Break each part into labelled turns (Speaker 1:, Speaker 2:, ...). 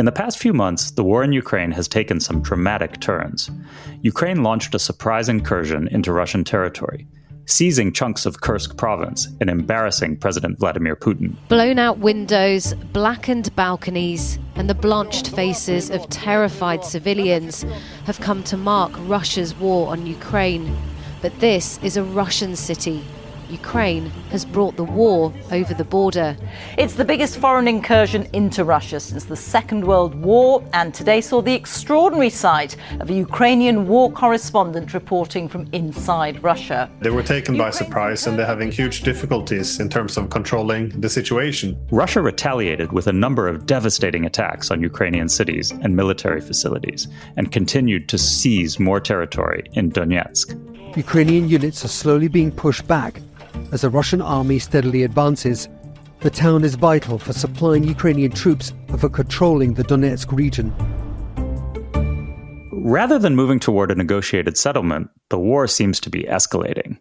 Speaker 1: In the past few months, the war in Ukraine has taken some dramatic turns. Ukraine launched a surprise incursion into Russian territory, seizing chunks of Kursk province and embarrassing President Vladimir Putin.
Speaker 2: Blown out windows, blackened balconies, and the blanched faces of terrified civilians have come to mark Russia's war on Ukraine. But this is a Russian city. Ukraine has brought the war over the border.
Speaker 3: It's the biggest foreign incursion into Russia since the Second World War, and today saw the extraordinary sight of a Ukrainian war correspondent reporting from inside Russia.
Speaker 4: They were taken by surprise and they're having huge difficulties in terms of controlling the situation.
Speaker 1: Russia retaliated with a number of devastating attacks on Ukrainian cities and military facilities, and continued to seize more territory in Donetsk.
Speaker 5: Ukrainian units are slowly being pushed back as the Russian army steadily advances. The town is vital for supplying Ukrainian troops and for controlling the Donetsk region.
Speaker 1: Rather than moving toward a negotiated settlement, the war seems to be escalating.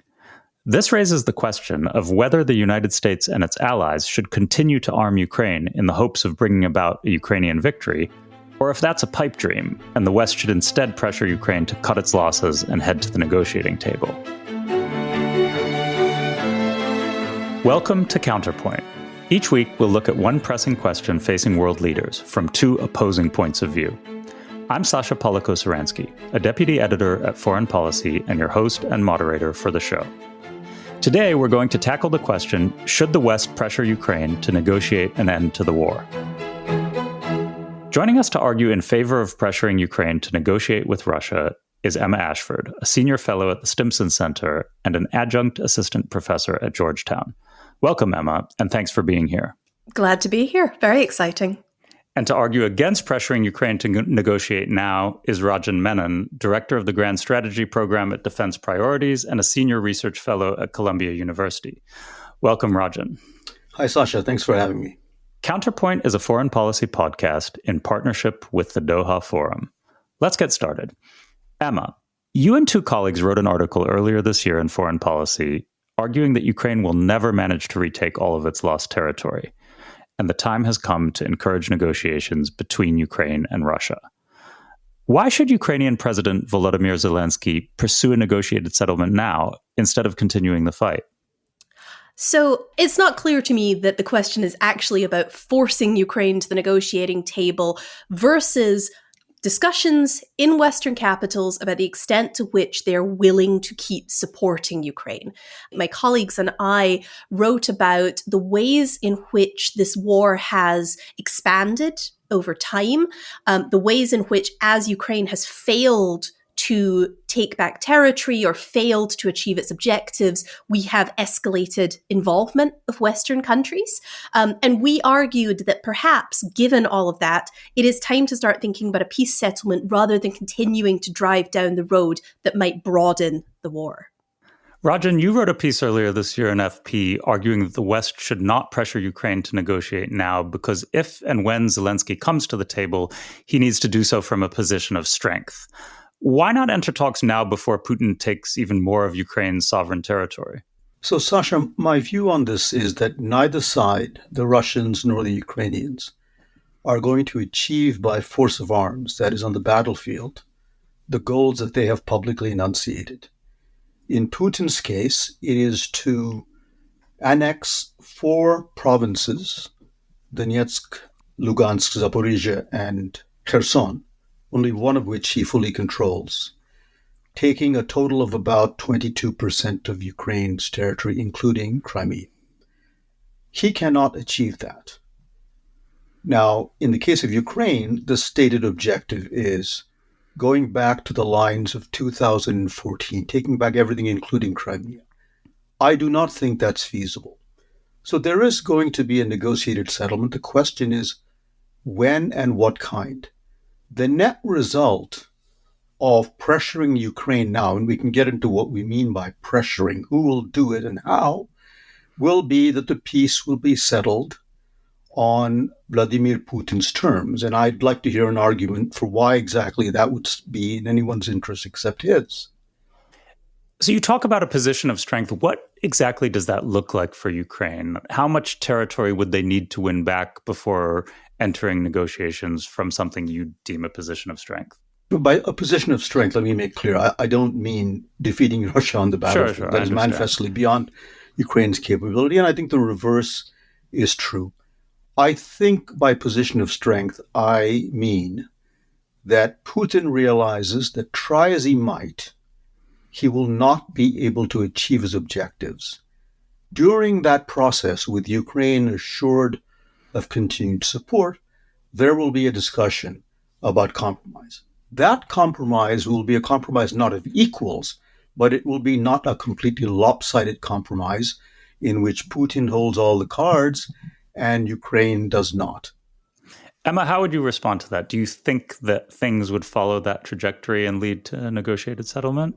Speaker 1: This raises the question of whether the United States and its allies should continue to arm Ukraine in the hopes of bringing about a Ukrainian victory, or if that's a pipe dream, and the West should instead pressure Ukraine to cut its losses and head to the negotiating table. Welcome to Counterpoint. Each week, we'll look at one pressing question facing world leaders from two opposing points of view. I'm Sasha Polakow-Suransky, a deputy editor at Foreign Policy and your host and moderator for the show. Today, we're going to tackle the question, should the West pressure Ukraine to negotiate an end to the war? Joining us to argue in favor of pressuring Ukraine to negotiate with Russia is Emma Ashford, a senior fellow at the Stimson Center and an adjunct assistant professor at Georgetown. Welcome, Emma, and thanks for being here.
Speaker 6: Glad to be here. Very exciting.
Speaker 1: And to argue against pressuring Ukraine to negotiate now is Rajan Menon, director of the Grand Strategy Program at Defense Priorities and a senior research fellow at Columbia University. Welcome, Rajan.
Speaker 7: Hi, Sasha. Thanks for having me.
Speaker 1: Counterpoint is a foreign policy podcast in partnership with the Doha Forum. Let's get started. Emma, you and two colleagues wrote an article earlier this year in Foreign Policy arguing that Ukraine will never manage to retake all of its lost territory, and the time has come to encourage negotiations between Ukraine and Russia. Why should Ukrainian President Volodymyr Zelensky pursue a negotiated settlement now instead of continuing the fight?
Speaker 6: So it's not clear to me that the question is actually about forcing Ukraine to the negotiating table versus discussions in Western capitals about the extent to which they're willing to keep supporting Ukraine. My colleagues and I wrote about the ways in which this war has expanded over time, the ways in which, as Ukraine has failed to take back territory or failed to achieve its objectives, we have escalated involvement of Western countries. And we argued that perhaps, given all of that, it is time to start thinking about a peace settlement rather than continuing to drive down the road that might broaden the war.
Speaker 1: Rajan, you wrote a piece earlier this year in FP arguing that the West should not pressure Ukraine to negotiate now because if and when Zelensky comes to the table, he needs to do so from a position of strength. Why not enter talks now before Putin takes even more of Ukraine's sovereign territory?
Speaker 7: So, Sasha, my view on this is that neither side, the Russians nor the Ukrainians, are going to achieve by force of arms, that is on the battlefield, the goals that they have publicly enunciated. In Putin's case, it is to annex 4 provinces, Donetsk, Lugansk, Zaporizhia, and Kherson, only one of which he fully controls, taking a total of about 22% of Ukraine's territory, including Crimea. He cannot achieve that. Now, in the case of Ukraine, the stated objective is going back to the lines of 2014, taking back everything, including Crimea. I do not think that's feasible. So there is going to be a negotiated settlement. The question is when and what kind. The net result of pressuring Ukraine now, and we can get into what we mean by pressuring, who will do it and how, will be that the peace will be settled on Vladimir Putin's terms. And I'd like to hear an argument for why exactly that would be in anyone's interest except his.
Speaker 1: So you talk about a position of strength. What exactly does that look like for Ukraine? How much territory would they need to win back before entering negotiations from something you deem a position of strength?
Speaker 7: By a position of strength, let me make clear, I don't mean defeating Russia on the battlefield.
Speaker 1: Sure,
Speaker 7: that is manifestly beyond Ukraine's capability, and I think the reverse is true. I think by position of strength, I mean that Putin realizes that try as he might, he will not be able to achieve his objectives. During that process, with Ukraine assured of continued support, there will be a discussion about compromise. That compromise will be a compromise not of equals, but it will be not a completely lopsided compromise in which Putin holds all the cards and Ukraine does not.
Speaker 1: Emma, how would you respond to that? Do you think that things would follow that trajectory and lead to a negotiated settlement?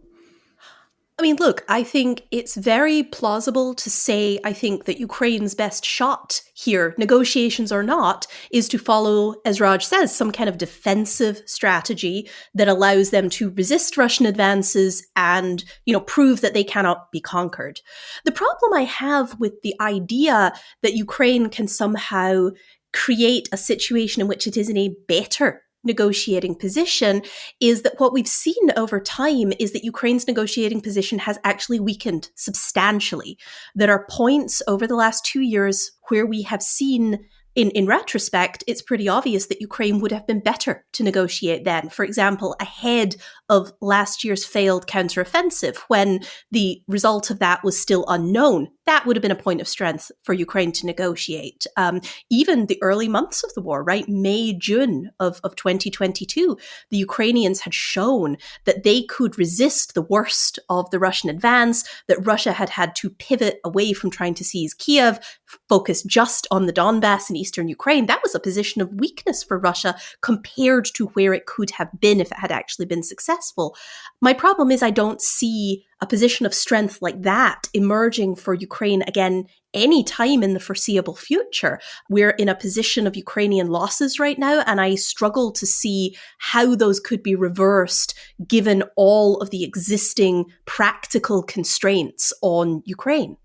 Speaker 6: I mean, look, I think it's very plausible to say, I think that Ukraine's best shot here, negotiations or not, is to follow, as Raj says, some kind of defensive strategy that allows them to resist Russian advances and, prove that they cannot be conquered. The problem I have with the idea that Ukraine can somehow create a situation in which it is in a better negotiating position is that what we've seen over time is that Ukraine's negotiating position has actually weakened substantially. There are points over the last 2 years where we have seen, in retrospect, it's pretty obvious that Ukraine would have been better to negotiate then. For example, ahead of last year's failed counteroffensive, when the result of that was still unknown, that would have been a point of strength for Ukraine to negotiate. Even the early months of the war, right? May, June of 2022, the Ukrainians had shown that they could resist the worst of the Russian advance, that Russia had had to pivot away from trying to seize Kiev, focus just on the Donbass and eastern Ukraine. That was a position of weakness for Russia compared to where it could have been if it had actually been successful. My problem is I don't see a position of strength like that emerging for Ukraine again any time in the foreseeable future. We're in a position of Ukrainian losses right now, and I struggle to see how those could be reversed given all of the existing practical constraints on Ukraine.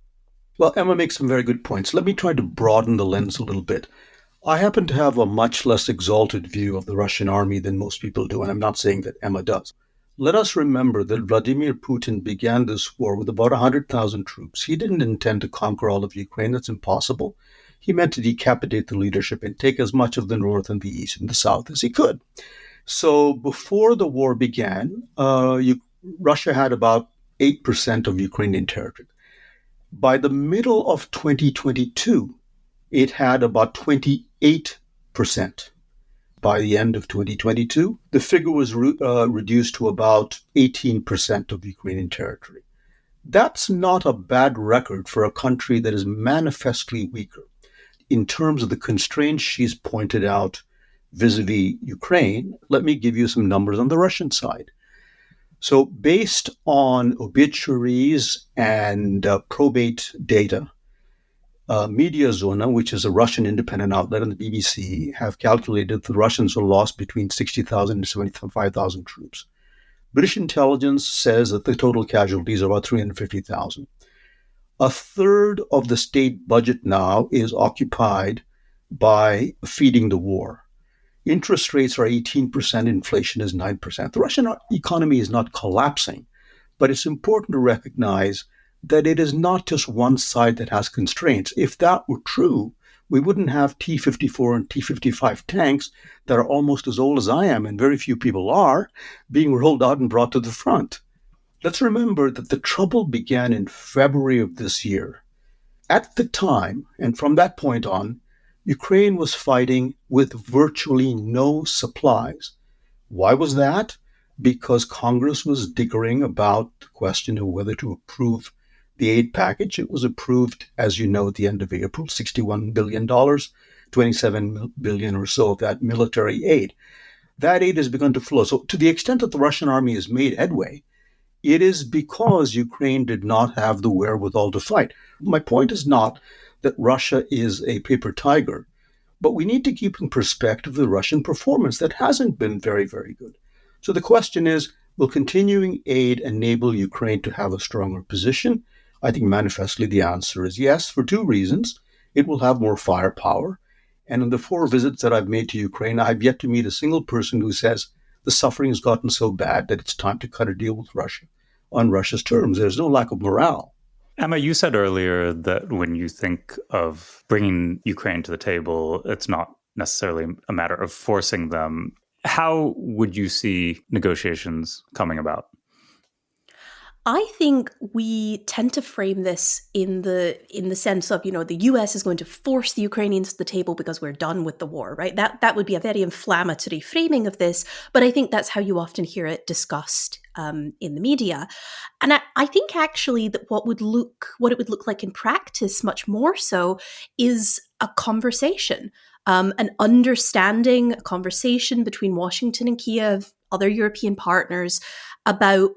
Speaker 7: Well, Emma makes some very good points. Let me try to broaden the lens a little bit. I happen to have a much less exalted view of the Russian army than most people do, and I'm not saying that Emma does. Let us remember that Vladimir Putin began this war with about 100,000 troops. He didn't intend to conquer all of Ukraine. That's impossible. He meant to decapitate the leadership and take as much of the north and the east and the south as he could. So before the war began, Russia had about 8% of Ukrainian territory. By the middle of 2022, it had about 28%. By the end of 2022, the figure was reduced to about 18% of Ukrainian territory. That's not a bad record for a country that is manifestly weaker. In terms of the constraints she's pointed out vis-a-vis Ukraine, let me give you some numbers on the Russian side. So based on obituaries and probate data, Mediazona, which is a Russian independent outlet, and the BBC have calculated the Russians will lost between 60,000 and 75,000 troops. British intelligence says that the total casualties are about 350,000. A third of the state budget now is occupied by feeding the war. Interest rates are 18%, inflation is 9%. The Russian economy is not collapsing, but it's important to recognize that it is not just one side that has constraints. If that were true, we wouldn't have T-54 and T-55 tanks that are almost as old as I am, and very few people are, being rolled out and brought to the front. Let's remember that the trouble began in February of this year. At the time, and from that point on, Ukraine was fighting with virtually no supplies. Why was that? Because Congress was diggering about the question of whether to approve the aid package. It was approved, as you know, at the end of April, $61 billion, $27 billion or so of that military aid. That aid has begun to flow. So to the extent that the Russian army has made headway, it is because Ukraine did not have the wherewithal to fight. My point is not that Russia is a paper tiger, but we need to keep in perspective the Russian performance that hasn't been very, very good. So the question is, Will continuing aid enable Ukraine to have a stronger position? I think manifestly the answer is yes, for two reasons. It will have more firepower. And in the 4 visits that I've made to Ukraine, I've yet to meet a single person who says the suffering has gotten so bad that it's time to cut a deal with Russia on Russia's terms. There's no lack of morale.
Speaker 1: Emma, you said earlier that when you think of bringing Ukraine to the table, it's not necessarily a matter of forcing them. How would you see negotiations coming about?
Speaker 6: I think we tend to frame this in the sense of, the US is going to force the Ukrainians to the table because we're done with the war, right? That would be a very inflammatory framing of this, but I think that's how you often hear it discussed in the media. And I think actually that what it would look like in practice much more so is a conversation, an understanding, a conversation between Washington and Kiev, other European partners, about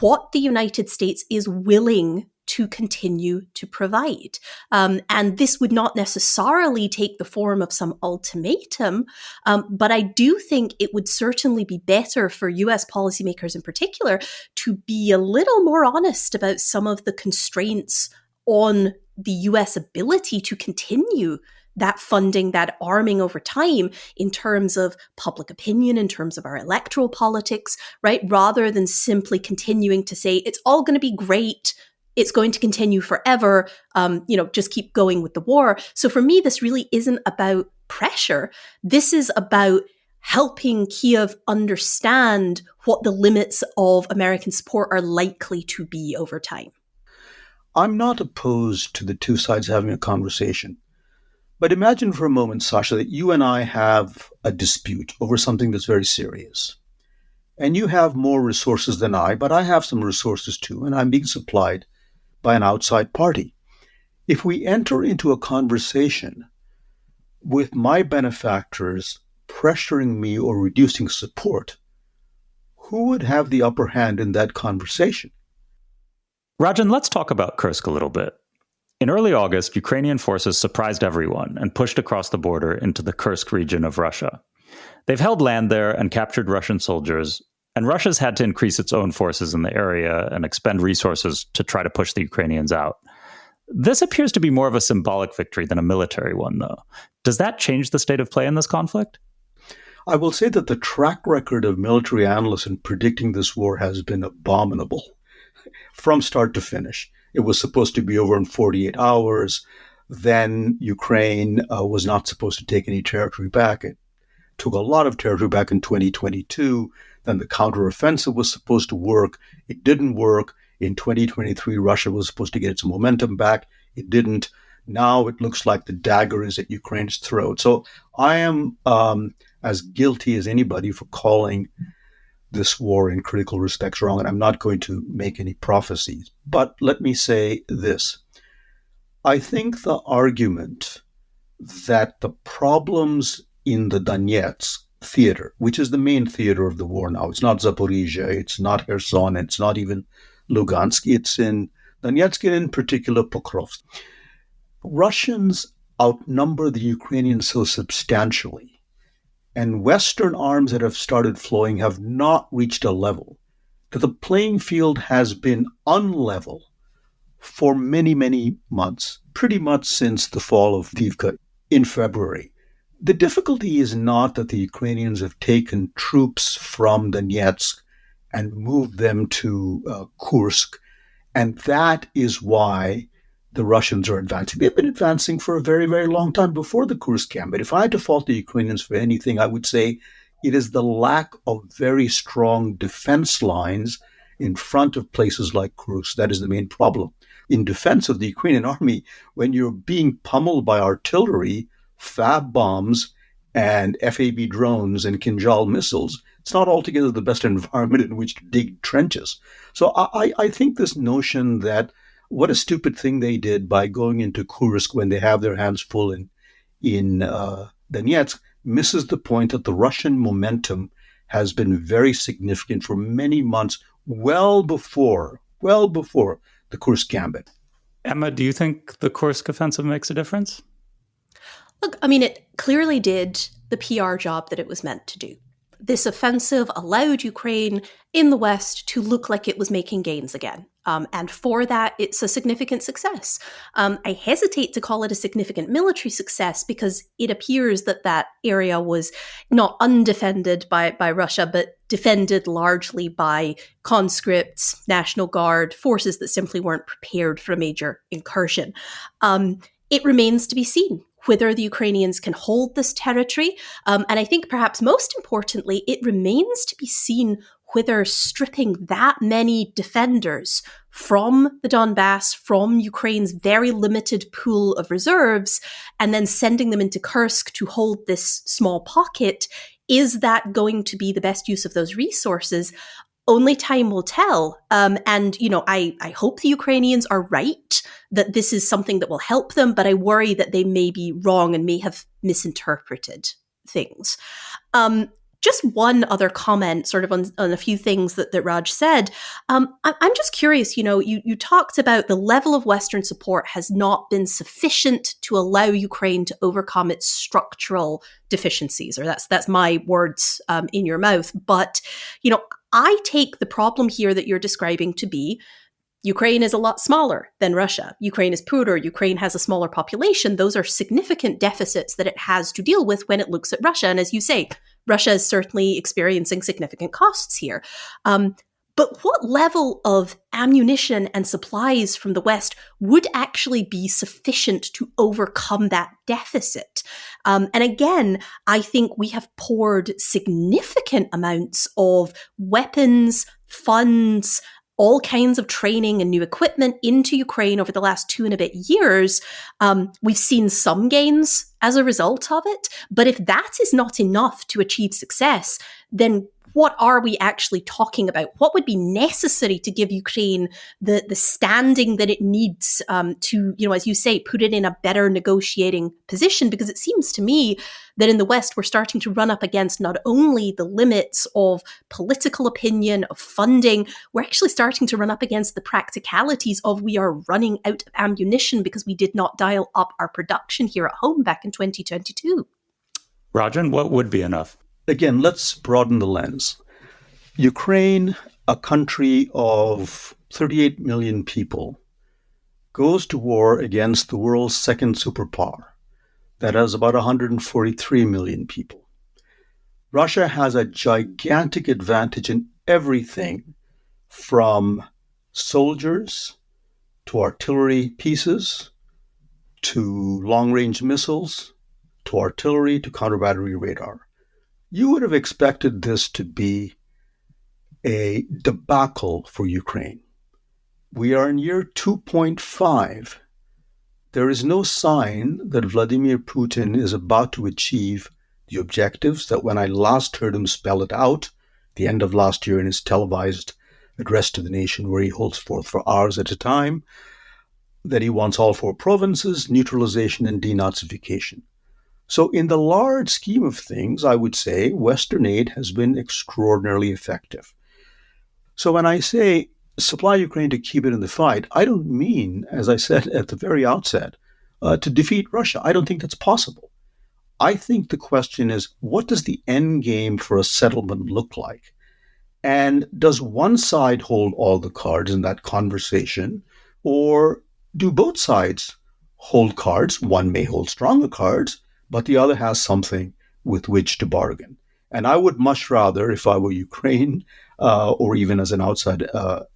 Speaker 6: what the United States is willing to continue to provide. And this would not necessarily take the form of some ultimatum, but I do think it would certainly be better for US policymakers in particular to be a little more honest about some of the constraints on the US ability to continue that funding, that arming over time in terms of public opinion, in terms of our electoral politics, right? Rather than simply continuing to say, it's all going to be great, it's going to continue forever, just keep going with the war. So for me, this really isn't about pressure. This is about helping Kiev understand what the limits of American support are likely to be over time.
Speaker 7: I'm not opposed to the two sides having a conversation. But imagine for a moment, Sasha, that you and I have a dispute over something that's very serious. And you have more resources than I, but I have some resources too, and I'm being supplied by an outside party. If we enter into a conversation with my benefactors pressuring me or reducing support, who would have the upper hand in that conversation?
Speaker 1: Rajan, let's talk about Kursk a little bit. In early August, Ukrainian forces surprised everyone and pushed across the border into the Kursk region of Russia. They've held land there and captured Russian soldiers, and Russia's had to increase its own forces in the area and expend resources to try to push the Ukrainians out. This appears to be more of a symbolic victory than a military one, though. Does that change the state of play in this conflict?
Speaker 7: I will say that the track record of military analysts in predicting this war has been abominable from start to finish. It was supposed to be over in 48 hours. Then Ukraine was not supposed to take any territory back. It took a lot of territory back in 2022. Then the counteroffensive was supposed to work. It didn't work. In 2023, Russia was supposed to get its momentum back. It didn't. Now it looks like the dagger is at Ukraine's throat. So I am as guilty as anybody for calling this war in critical respects wrong, and I'm not going to make any prophecies. But let me say this. I think the argument that the problems in the Donetsk theater, which is the main theater of the war now, it's not Zaporizhia, it's not Kherson, it's not even Lugansk, it's in Donetsk and in particular Pokrovsk. Russians outnumber the Ukrainians so substantially, and Western arms that have started flowing have not reached a level, that the playing field has been unlevel for many, many months, pretty much since the fall of Avdiivka in February. The difficulty is not that the Ukrainians have taken troops from Donetsk and moved them to Kursk, and that is why the Russians are advancing. They've been advancing for a very, very long time before the Kursk camp. But if I had to fault the Ukrainians for anything, I would say it is the lack of very strong defense lines in front of places like Kursk. That is the main problem. In defense of the Ukrainian army, when you're being pummeled by artillery, FAB bombs, and FAB drones and Kinjal missiles, it's not altogether the best environment in which to dig trenches. So I think this notion that what a stupid thing they did by going into Kursk when they have their hands full in Donetsk misses the point that the Russian momentum has been very significant for many months, well before the Kursk gambit.
Speaker 1: Emma, do you think the Kursk offensive makes a difference?
Speaker 6: Look, I mean, it clearly did the PR job that it was meant to do. this offensive allowed Ukraine in the West to look like it was making gains again. And for that, it's a significant success. I hesitate to call it a significant military success because it appears that that area was not undefended by Russia, but defended largely by conscripts, National Guard, forces that simply weren't prepared for a major incursion. It remains to be seen whether the Ukrainians can hold this territory. And I think perhaps most importantly, it remains to be seen whether stripping that many defenders from the Donbass, from Ukraine's very limited pool of reserves, and then sending them into Kursk to hold this small pocket, is that going to be the best use of those resources? Only time will tell. And, I hope the Ukrainians are right, that this is something that will help them, but I worry that they may be wrong and may have misinterpreted things. Just one other comment sort of on a few things that Raj said. I'm just curious, you talked about the level of Western support has not been sufficient to allow Ukraine to overcome its structural deficiencies, or that's my words in your mouth. But, I take the problem here that you're describing to be Ukraine is a lot smaller than Russia. Ukraine is poorer. Ukraine has a smaller population. Those are significant deficits that it has to deal with when it looks at Russia. And as you say, Russia is certainly experiencing significant costs here. But what level of ammunition and supplies from the West would actually be sufficient to overcome that deficit? And again, I think we have poured significant amounts of weapons, funds, all kinds of training and new equipment into Ukraine over the last 2 and a bit years. We've seen some gains as a result of it. But if that is not enough to achieve success, then what are we actually talking about? What would be necessary to give Ukraine the standing that it needs to, as you say, put it in a better negotiating position? Because it seems to me that in the West, we're starting to run up against not only the limits of political opinion, of funding, we're actually starting to run up against the practicalities of we are running out of ammunition because we did not dial up our production here at home back in 2022.
Speaker 1: Rajan, what would be enough?
Speaker 7: Again, let's broaden the lens. Ukraine, a country of 38 million people, goes to war against the world's second superpower that has about 143 million people. Russia has a gigantic advantage in everything from soldiers to artillery pieces to long-range missiles to artillery to counter-battery radar. You would have expected this to be a debacle for Ukraine. We are in year 2.5. There is no sign that Vladimir Putin is about to achieve the objectives that when I last heard him spell it out, the end of last year in his televised address to the nation where he holds forth for hours at a time, that he wants all 4 provinces, neutralization and denazification. So in the large scheme of things, I would say Western aid has been extraordinarily effective. So when I say supply Ukraine to keep it in the fight, I don't mean, as I said at the very outset, to defeat Russia. I don't think that's possible. I think the question is, what does the end game for a settlement look like? And does one side hold all the cards in that conversation, or do both sides hold cards? One may hold stronger cards, but the other has something with which to bargain. And I would much rather, if I were Ukraine, or even as an outside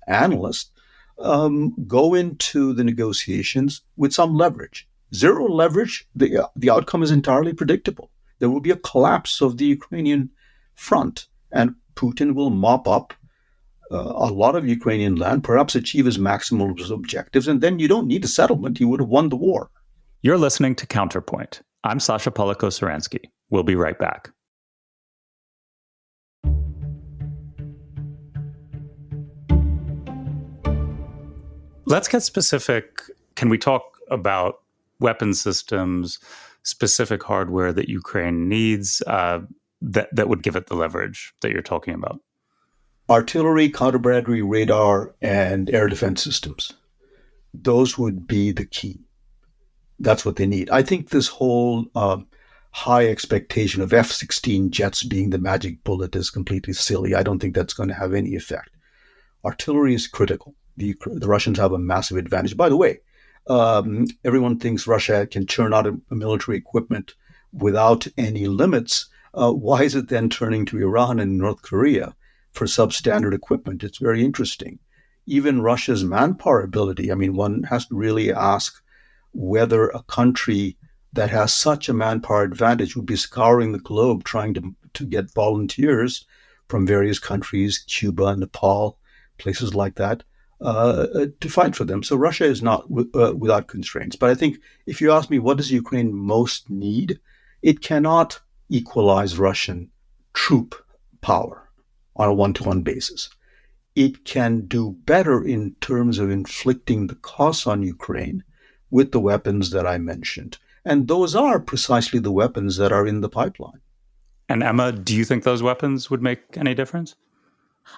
Speaker 7: analyst, go into the negotiations with some leverage. Zero leverage, the outcome is entirely predictable. There will be a collapse of the Ukrainian front, and Putin will mop up a lot of Ukrainian land, perhaps achieve his maximal objectives, and then you don't need a settlement. He would have won the war.
Speaker 1: You're listening to Counterpoint. I'm Sasha Polakow-Suransky. We'll be right back. Let's get specific. Can we talk about weapon systems, specific hardware that Ukraine needs that would give it the leverage that you're talking about?
Speaker 7: Artillery, counter-battery radar, and air defense systems. Those would be the key. That's what they need. I think this whole high expectation of F-16 jets being the magic bullet is completely silly. I don't think that's going to have any effect. Artillery is critical. The Russians have a massive advantage. By the way, everyone thinks Russia can churn out a military equipment without any limits. Why is it then turning to Iran and North Korea for substandard equipment? It's very interesting. Even Russia's manpower ability, I mean, one has to really ask whether a country that has such a manpower advantage would be scouring the globe trying to get volunteers from various countries, Cuba, Nepal, places like that, to fight for them. So Russia is not without constraints. But I think if you ask me, what does Ukraine most need? It cannot equalize Russian troop power on a one-to-one basis. It can do better in terms of inflicting the costs on Ukraine with the weapons that I mentioned. And those are precisely the weapons that are in the pipeline.
Speaker 1: And Emma, do you think those weapons would make any difference?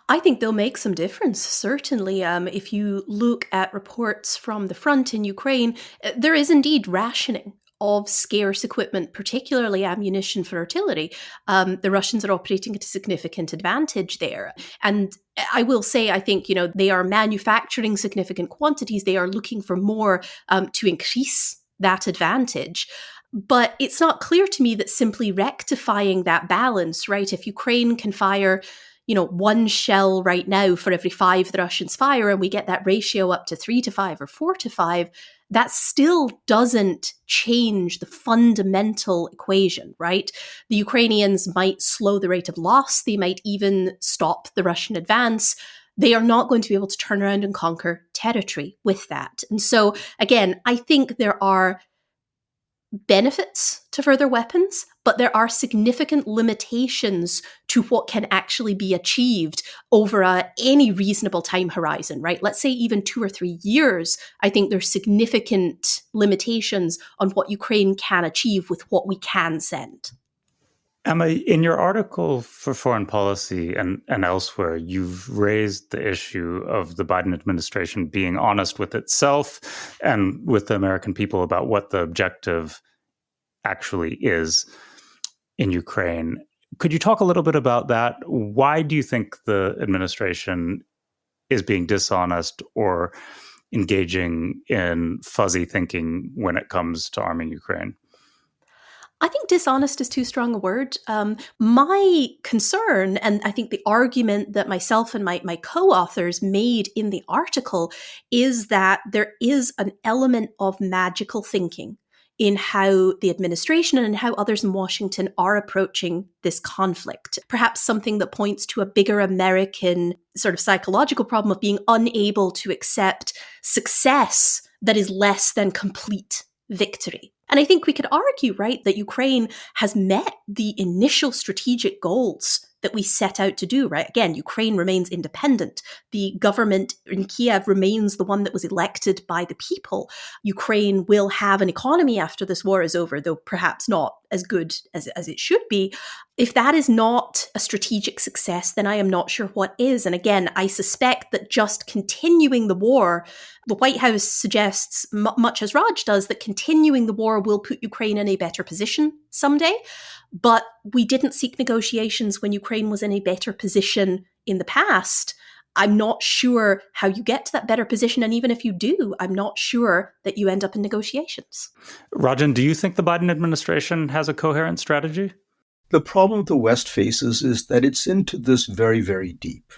Speaker 6: I think they'll make some difference, certainly. If you look at reports from the front in Ukraine, there is indeed rationing of scarce equipment, particularly ammunition for artillery. The Russians are operating at a significant advantage there. And I will say, I think, they are manufacturing significant quantities. They are looking for more to increase that advantage. But it's not clear to me that simply rectifying that balance, right? If Ukraine can fire one shell right now for every 5 the Russians fire, and we get that ratio up to 3 to 5 or 4 to 5, that still doesn't change the fundamental equation, right? The Ukrainians might slow the rate of loss. They might even stop the Russian advance. They are not going to be able to turn around and conquer territory with that. And so, again, I think there are benefits to further weapons, but there are significant limitations to what can actually be achieved over any reasonable time horizon, right? Let's say even 2 or 3 years. I think there's significant limitations on what Ukraine can achieve with what we can send.
Speaker 1: Emma, in your article for Foreign Policy and elsewhere, you've raised the issue of the Biden administration being honest with itself and with the American people about what the objective actually is in Ukraine. Could you talk a little bit about that? Why do you think the administration is being dishonest or engaging in fuzzy thinking when it comes to arming Ukraine?
Speaker 6: I think dishonest is too strong a word. My concern, and I think the argument that myself and my co-authors made in the article, is that there is an element of magical thinking in how the administration and how others in Washington are approaching this conflict. Perhaps something that points to a bigger American sort of psychological problem of being unable to accept success that is less than complete victory. And I think we could argue, right, that Ukraine has met the initial strategic goals that we set out to do, right? Again, Ukraine remains independent. The government in Kiev remains the one that was elected by the people. Ukraine will have an economy after this war is over, though perhaps not as good as it should be. If that is not a strategic success, then I am not sure what is. And again, I suspect that just continuing the war, the White House suggests, much as Raj does, that continuing the war will put Ukraine in a better position someday. But we didn't seek negotiations when Ukraine was in a better position in the past. I'm not sure how you get to that better position. And even if you do, I'm not sure that you end up in negotiations.
Speaker 1: Rajan, do you think the Biden administration has a coherent strategy?
Speaker 7: The problem the West faces is that it's into this very, very deep.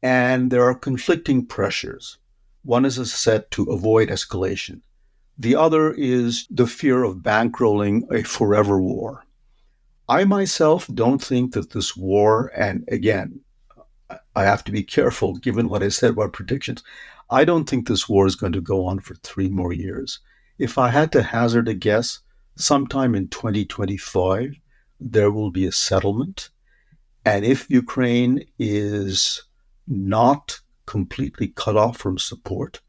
Speaker 7: And there are conflicting pressures. One is set to avoid escalation. The other is the fear of bankrolling a forever war. I myself don't think that this war, and again, I have to be careful given what I said about predictions, I don't think this war is going to go on for 3 more years. If I had to hazard a guess, sometime in 2025, there will be a settlement. And if Ukraine is not completely cut off from support,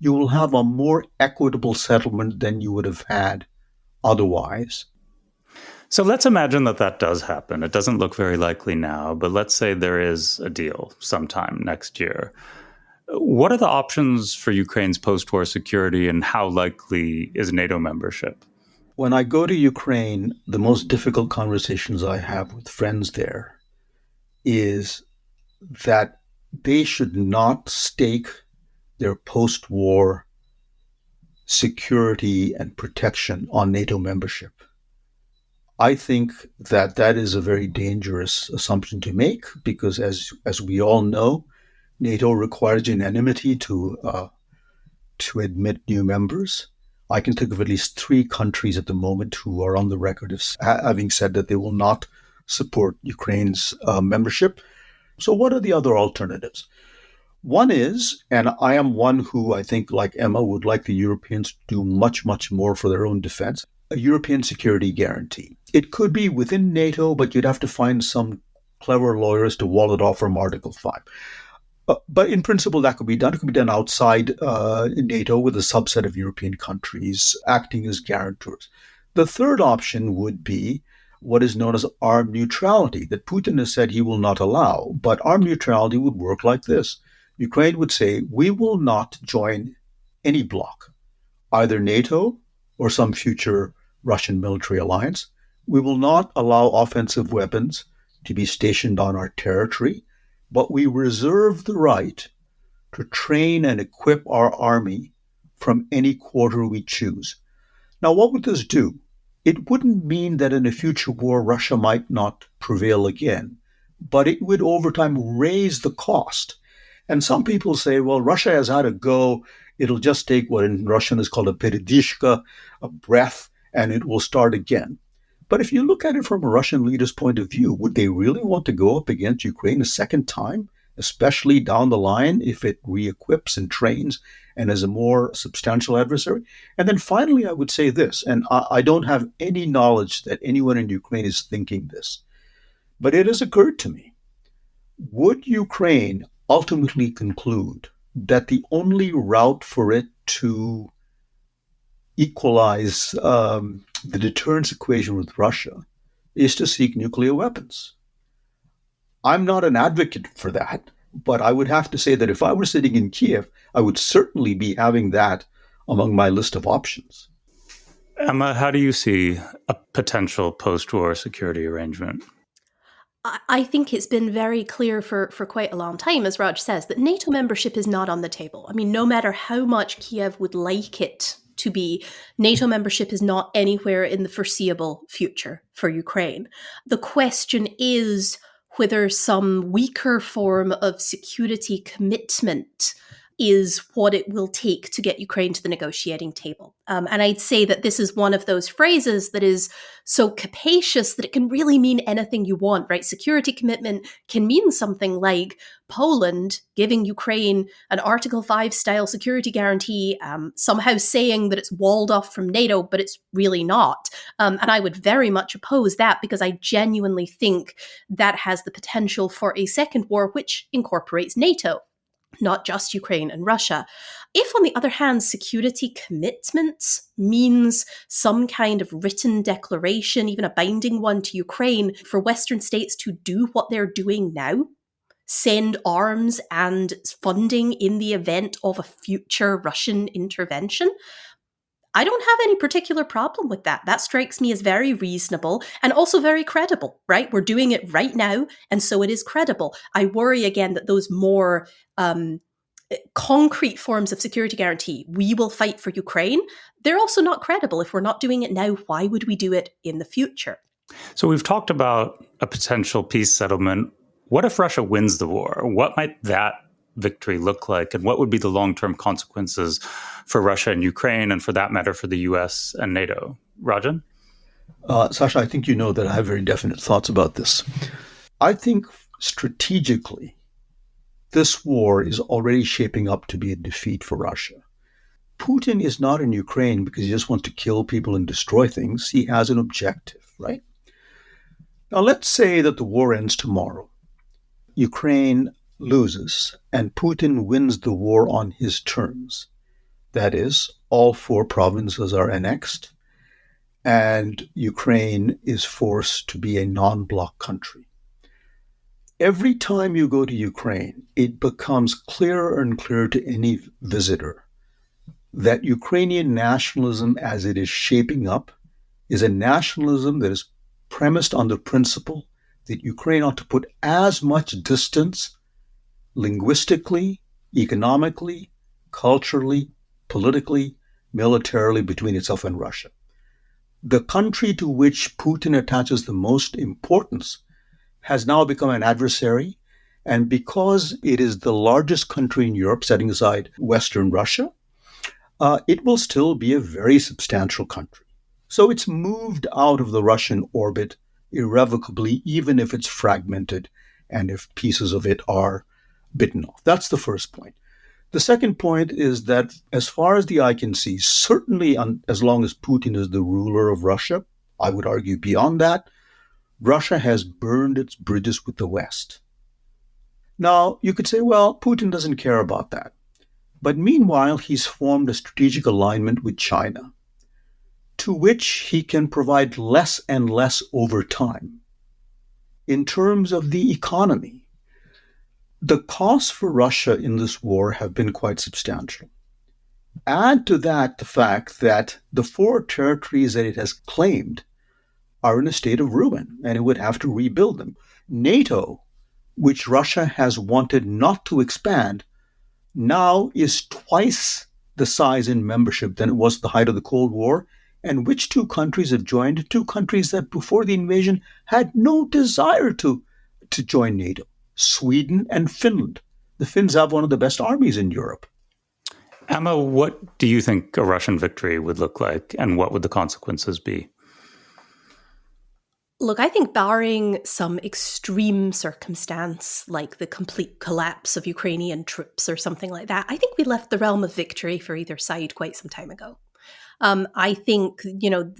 Speaker 7: you will have a more equitable settlement than you would have had otherwise.
Speaker 1: So let's imagine that does happen. It doesn't look very likely now, but let's say there is a deal sometime next year. What are the options for Ukraine's post-war security, and how likely is NATO membership?
Speaker 7: When I go to Ukraine, the most difficult conversations I have with friends there is that they should not stake their post-war security and protection on NATO membership. I think that that is a very dangerous assumption to make because, as we all know, NATO requires unanimity to admit new members. I can think of at least 3 countries at the moment who are on the record as having said that they will not support Ukraine's membership. So what are the other alternatives? One is, and I am one who I think, like Emma, would like the Europeans to do much, much more for their own defense, a European security guarantee. It could be within NATO, but you'd have to find some clever lawyers to wall it off from Article 5. But in principle, that could be done. It could be done outside NATO with a subset of European countries acting as guarantors. The third option would be what is known as armed neutrality, that Putin has said he will not allow. But armed neutrality would work like this. Ukraine would say, we will not join any bloc, either NATO or some future Russian military alliance. We will not allow offensive weapons to be stationed on our territory, but we reserve the right to train and equip our army from any quarter we choose. Now, what would this do? It wouldn't mean that in a future war, Russia might not prevail again, but it would over time raise the cost. And some people say, well, Russia has had a go. It'll just take what in Russian is called a peredishka, a breath, and it will start again. But if you look at it from a Russian leader's point of view, would they really want to go up against Ukraine a second time, especially down the line if it re-equips and trains and is a more substantial adversary? And then finally, I would say this, and I don't have any knowledge that anyone in Ukraine is thinking this, but it has occurred to me. Would Ukraine ultimately conclude that the only route for it to equalize the deterrence equation with Russia is to seek nuclear weapons? I'm not an advocate for that, but I would have to say that if I were sitting in Kiev, I would certainly be having that among my list of options.
Speaker 1: Emma, how do you see a potential post-war security arrangement?
Speaker 6: I think it's been very clear for quite a long time, as Raj says, that NATO membership is not on the table. I mean, no matter how much Kiev would like it to be, NATO membership is not anywhere in the foreseeable future for Ukraine. The question is whether some weaker form of security commitment is what it will take to get Ukraine to the negotiating table. And I'd say that this is one of those phrases that is so capacious that it can really mean anything you want, right? Security commitment can mean something like Poland giving Ukraine an Article 5 style security guarantee, somehow saying that it's walled off from NATO, but it's really not. And I would very much oppose that because I genuinely think that has the potential for a second war, which incorporates NATO, not just Ukraine and Russia. If, on the other hand, security commitments means some kind of written declaration, even a binding one to Ukraine, for Western states to do what they're doing now, send arms and funding in the event of a future Russian intervention, I don't have any particular problem with that. That strikes me as very reasonable and also very credible, right? We're doing it right now, and so it is credible. I worry again that those more concrete forms of security guarantee, we will fight for Ukraine, they're also not credible. If we're not doing it now, why would we do it in the future?
Speaker 1: So we've talked about a potential peace settlement. What if Russia wins the war? What might that victory look like? And what would be the long-term consequences for Russia and Ukraine, and for that matter, for the US and NATO? Rajan?
Speaker 7: Sasha, I think you know that I have very definite thoughts about this. I think strategically, this war is already shaping up to be a defeat for Russia. Putin is not in Ukraine because he just wants to kill people and destroy things. He has an objective, right? Now, let's say that the war ends tomorrow. Ukraine loses and Putin wins the war on his terms. That is, all 4 provinces are annexed and Ukraine is forced to be a non-bloc country. Every time you go to Ukraine, it becomes clearer and clearer to any visitor that Ukrainian nationalism as it is shaping up is a nationalism that is premised on the principle that Ukraine ought to put as much distance linguistically, economically, culturally, politically, militarily between itself and Russia. The country to which Putin attaches the most importance has now become an adversary, and because it is the largest country in Europe, setting aside Western Russia, it will still be a very substantial country. So it's moved out of the Russian orbit irrevocably, even if it's fragmented and if pieces of it are bitten off. That's the first point. The second point is that as far as the eye can see, certainly as long as Putin is the ruler of Russia, I would argue beyond that, Russia has burned its bridges with the West. Now, you could say, well, Putin doesn't care about that. But meanwhile, he's formed a strategic alignment with China, to which he can provide less and less over time. In terms of the economy, the costs for Russia in this war have been quite substantial. Add to that the fact that the 4 territories that it has claimed are in a state of ruin, and it would have to rebuild them. NATO, which Russia has wanted not to expand, now is twice the size in membership than it was at the height of the Cold War. And which 2 countries have joined? 2 countries that before the invasion had no desire to join NATO. Sweden and Finland. The Finns have one of the best armies in Europe.
Speaker 1: Emma, what do you think a Russian victory would look like, and what would the consequences be?
Speaker 6: Look, I think barring some extreme circumstance, like the complete collapse of Ukrainian troops or something like that, I think we left the realm of victory for either side quite some time ago. I think,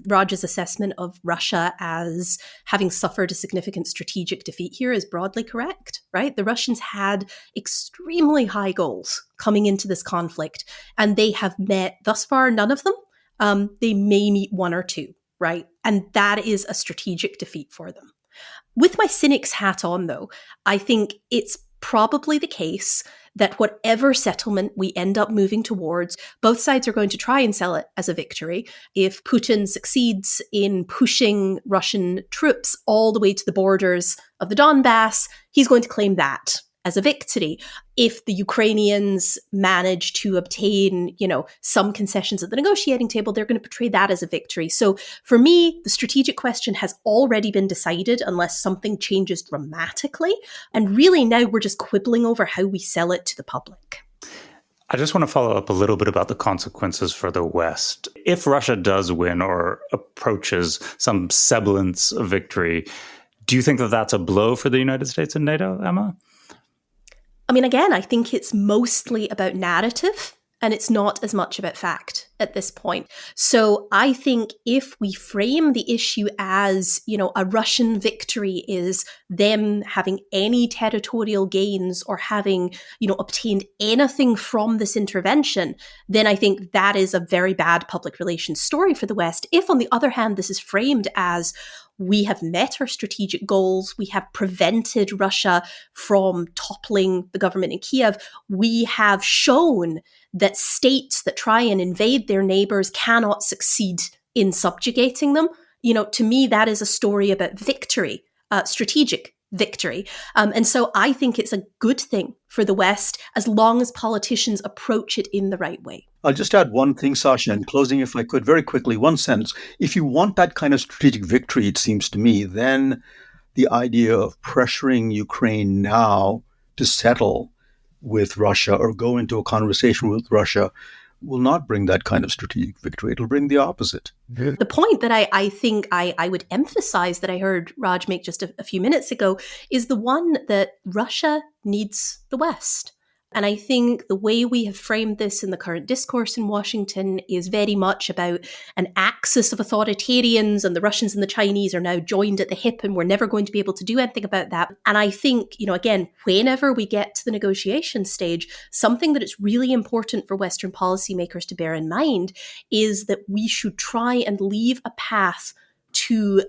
Speaker 6: Raj's assessment of Russia as having suffered a significant strategic defeat here is broadly correct, right? The Russians had extremely high goals coming into this conflict, and they have met, thus far, none of them. They may meet 1 or 2, right? And that is a strategic defeat for them. With my cynic's hat on, though, I think it's probably the case that whatever settlement we end up moving towards, both sides are going to try and sell it as a victory. If Putin succeeds in pushing Russian troops all the way to the borders of the Donbass, he's going to claim that as a victory. If the Ukrainians manage to obtain, some concessions at the negotiating table, they're going to portray that as a victory. So for me, the strategic question has already been decided unless something changes dramatically. And really now we're just quibbling over how we sell it to the public.
Speaker 1: I just want to follow up a little bit about the consequences for the West. If Russia does win or approaches some semblance of victory, do you think that that's a blow for the United States and NATO, Emma?
Speaker 6: I mean, again, I think it's mostly about narrative and it's not as much about fact at this point. So I think if we frame the issue as, a Russian victory is them having any territorial gains or having, obtained anything from this intervention, then I think that is a very bad public relations story for the West. If, on the other hand, this is framed as we have met our strategic goals, we have prevented Russia from toppling the government in Kiev, we have shown that states that try and invade their neighbors cannot succeed in subjugating them. To me, that is a story about victory, strategic victory. And so I think it's a good thing for the West as long as politicians approach it in the right way.
Speaker 7: I'll just add one thing, Sasha, in closing, if I could, very quickly, one sentence. If you want that kind of strategic victory, it seems to me, then the idea of pressuring Ukraine now to settle with Russia or go into a conversation with Russia will not bring that kind of strategic victory. It'll bring the opposite.
Speaker 6: The point that I think I would emphasize that I heard Raj make just a few minutes ago is the one that Russia needs the West. And I think the way we have framed this in the current discourse in Washington is very much about an axis of authoritarians, and the Russians and the Chinese are now joined at the hip and we're never going to be able to do anything about that. And I think, again, whenever we get to the negotiation stage, something that is really important for Western policymakers to bear in mind is that we should try and leave a path to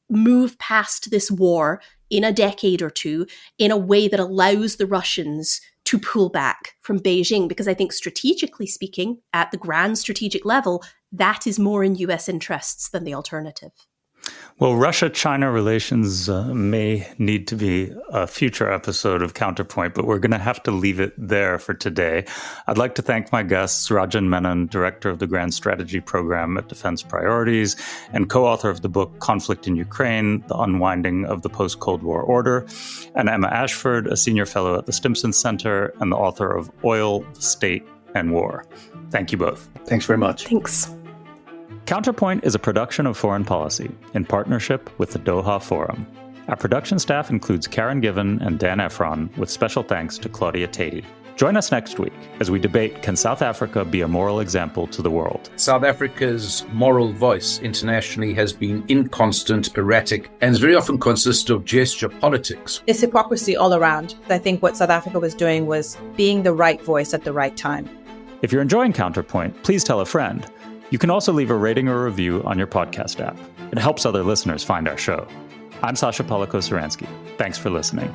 Speaker 6: move past this war in a decade or 2 in a way that allows the Russians to pull back from Beijing, because I think strategically speaking, at the grand strategic level, that is more in US interests than the alternative.
Speaker 1: Well, Russia-China relations may need to be a future episode of Counterpoint, but we're going to have to leave it there for today. I'd like to thank my guests, Rajan Menon, Director of the Grand Strategy Program at Defense Priorities and co-author of the book Conflict in Ukraine, The Unwinding of the Post-Cold War Order, and Emma Ashford, a Senior Fellow at the Stimson Center and the author of Oil, the State, and War. Thank you both.
Speaker 7: Thanks very much.
Speaker 6: Thanks.
Speaker 1: Counterpoint is a production of Foreign Policy in partnership with the Doha Forum. Our production staff includes Karen Given and Dan Efron, with special thanks to Claudia Tatey. Join us next week as we debate, can South Africa be a moral example to the world?
Speaker 8: South Africa's moral voice internationally has been inconstant, erratic, and has very often consisted of gesture politics.
Speaker 9: It's hypocrisy all around. I think what South Africa was doing was being the right voice at the right time.
Speaker 1: If you're enjoying Counterpoint, please tell a friend. You can also leave a rating or review on your podcast app. It helps other listeners find our show. I'm Sasha Polakow-Suransky. Thanks for listening.